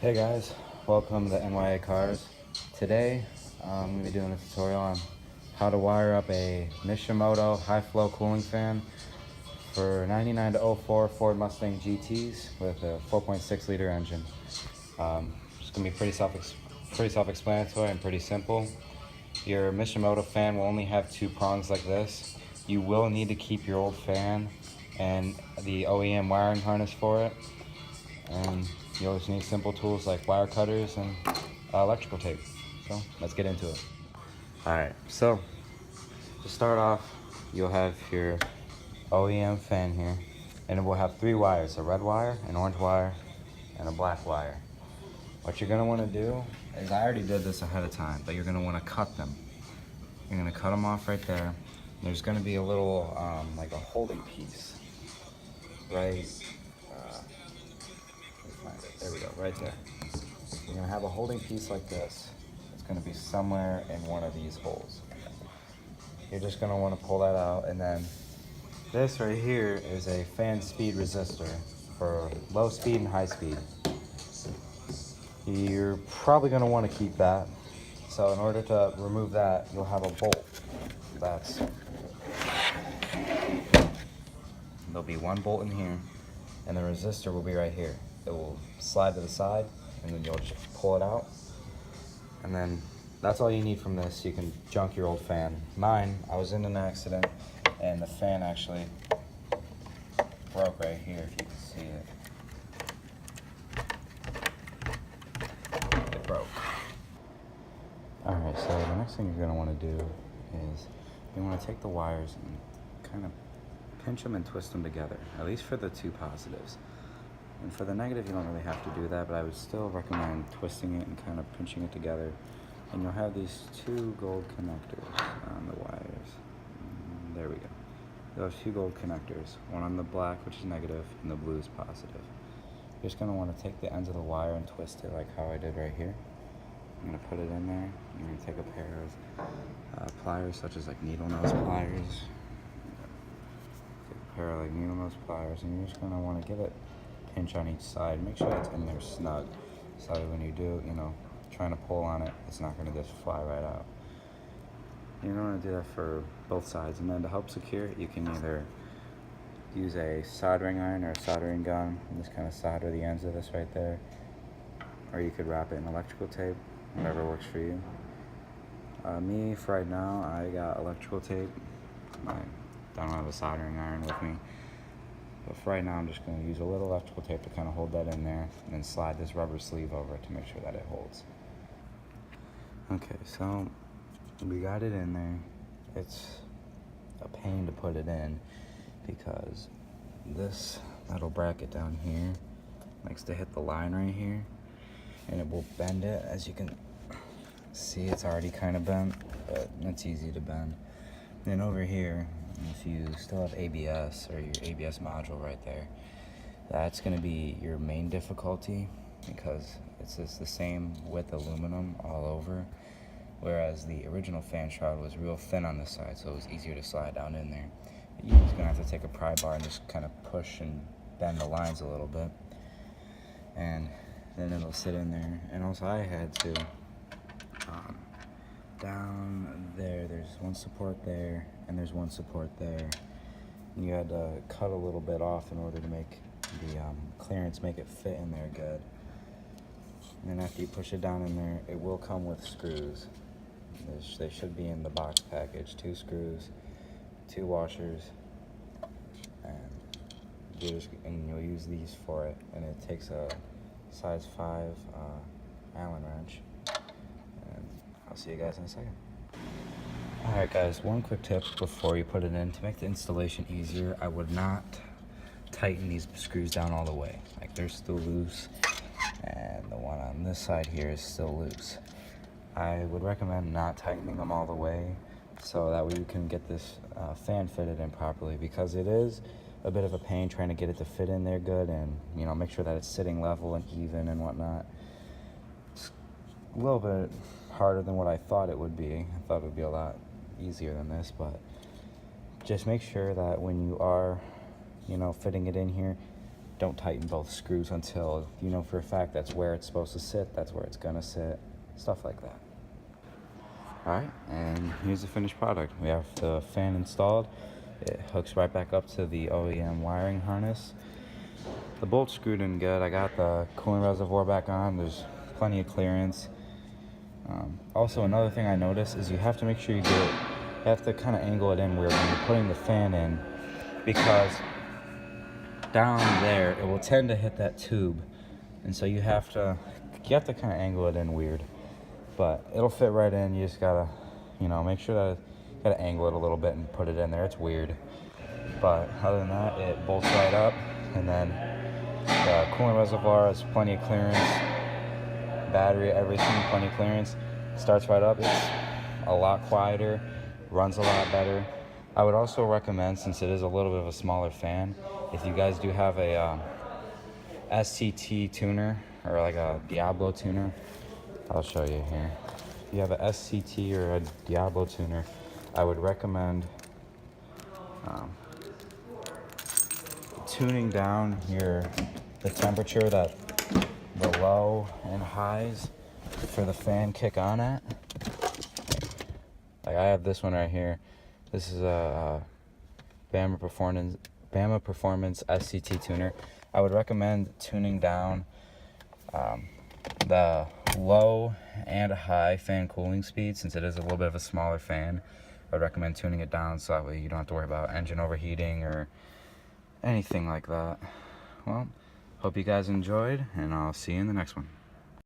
Hey guys, welcome to NYAcars. Today I'm going to be doing a tutorial on how to wire up a Mishimoto high flow cooling fan for 99 to 04 Ford Mustang GTs with a 4.6 liter engine. It's going to be pretty self-explanatory and pretty simple. Your Mishimoto fan will only have two prongs like this. You will need to keep your old fan and the OEM wiring harness for it. And you always need simple tools like wire cutters and electrical tape. So let's get into it. Alright, so to start off, you'll have your OEM fan here, and it will have three wires: a red wire, an orange wire, and a black wire. What you're going to want to do is, I already did this ahead of time, but you're going to want to cut them. You're going to cut them off right there. There's going to be a little like a holding piece right there we go, right there. You're gonna have a holding piece like this. It's gonna be somewhere in one of these holes. You're just gonna wanna pull that out, and then this right here is a fan speed resistor for low speed and high speed. You're probably gonna wanna keep that. So in order to remove that, you'll have a bolt. There'll be one bolt in here, and the resistor will be right here. It will slide to the side, and then you'll just pull it out. And then that's all you need from this. You can junk your old fan. Mine, I was in an accident, and the fan actually broke right here, if you can see it. It broke. Alright, so the next thing you're going to want to do is you want to take the wires and kind of pinch them and twist them together, at least for the two positives. And for the negative, you don't really have to do that, but I would still recommend twisting it and kind of pinching it together. And you'll have these two gold connectors on the wires. There we go. You'll have two gold connectors, one on the black, which is negative, and the blue is positive. You're just going to want to take the ends of the wire and twist it like how I did right here. I'm going to put it in there. You're going to take a pair of pliers, such as like needle nose pliers. Take a pair of like needle nose pliers, and you're just going to want to give it pinch on each side. Make sure it's in there snug, so that when you do, trying to pull on it, it's not going to just fly right out. You don't want to do that for both sides. And then to help secure it, you can either use a soldering iron or a soldering gun and just kind of solder the ends of this right there, or you could wrap it in electrical tape, whatever works for you. Me, for right now, I got electrical tape. I don't have a soldering iron with me. But for right now, I'm just going to use a little electrical tape to kind of hold that in there, and then slide this rubber sleeve over it to make sure that it holds. Okay, so we got it in there. It's a pain to put it in because this little bracket down here likes to hit the line right here, and it will bend it. As you can see, it's already kind of bent, but it's easy to bend. Then over here, if you still have ABS or your ABS module right there, that's going to be your main difficulty because it's just the same width aluminum all over, whereas the original fan shroud was real thin on this side, so it was easier to slide down in there. You're just going to have to take a pry bar and just kind of push and bend the lines a little bit, and then it'll sit in there. And also I had to down there's one support there, and there's one support there. And you had to cut a little bit off in order to make the clearance, make it fit in there good. And then after you push it down in there, it will come with screws. They should be in the box package. 2 screws, 2 washers, and you'll use these for it. And it takes a size 5 Allen wrench. I'll see you guys in a second. Alright guys, one quick tip before you put it in. To make the installation easier, I would not tighten these screws down all the way. Like, they're still loose, and the one on this side here is still loose. I would recommend not tightening them all the way, so that way you can get this fan fitted in properly, because it is a bit of a pain trying to get it to fit in there good, and make sure that it's sitting level and even and whatnot. It's a little bit harder than what I thought it would be. I thought it would be a lot easier than this, but just make sure that when you are, fitting it in here, don't tighten both screws until you know for a fact that's where it's supposed to sit, that's where it's gonna sit, stuff like that. Alright, and here's the finished product. We have the fan installed. It hooks right back up to the OEM wiring harness. The bolt's screwed in good. I got the cooling reservoir back on. There's plenty of clearance. Also, another thing I noticed is you have to make sure you have to kind of angle it in weird when you're putting the fan in, because down there it will tend to hit that tube, and so you have to kind of angle it in weird, but it'll fit right in. You just gotta, you know, make sure that you gotta angle it a little bit and put it in there. It's weird, but other than that, it bolts right up. And then the coolant reservoir has plenty of clearance, battery, everything, plenty of clearance. Starts right up. It's a lot quieter, runs a lot better. I would also recommend, since it is a little bit of a smaller fan, if you guys do have a SCT tuner or like a Diablo tuner, I'll show you here. If you have a SCT or a Diablo tuner, I would recommend tuning down the temperature that the low and highs for the fan kick on at. Like I have this one right here. This is a Bama Performance SCT tuner. I would recommend tuning down the low and high fan cooling speed, since it is a little bit of a smaller fan. I would recommend tuning it down so that way you don't have to worry about engine overheating or anything like that. Well, hope you guys enjoyed, and I'll see you in the next one.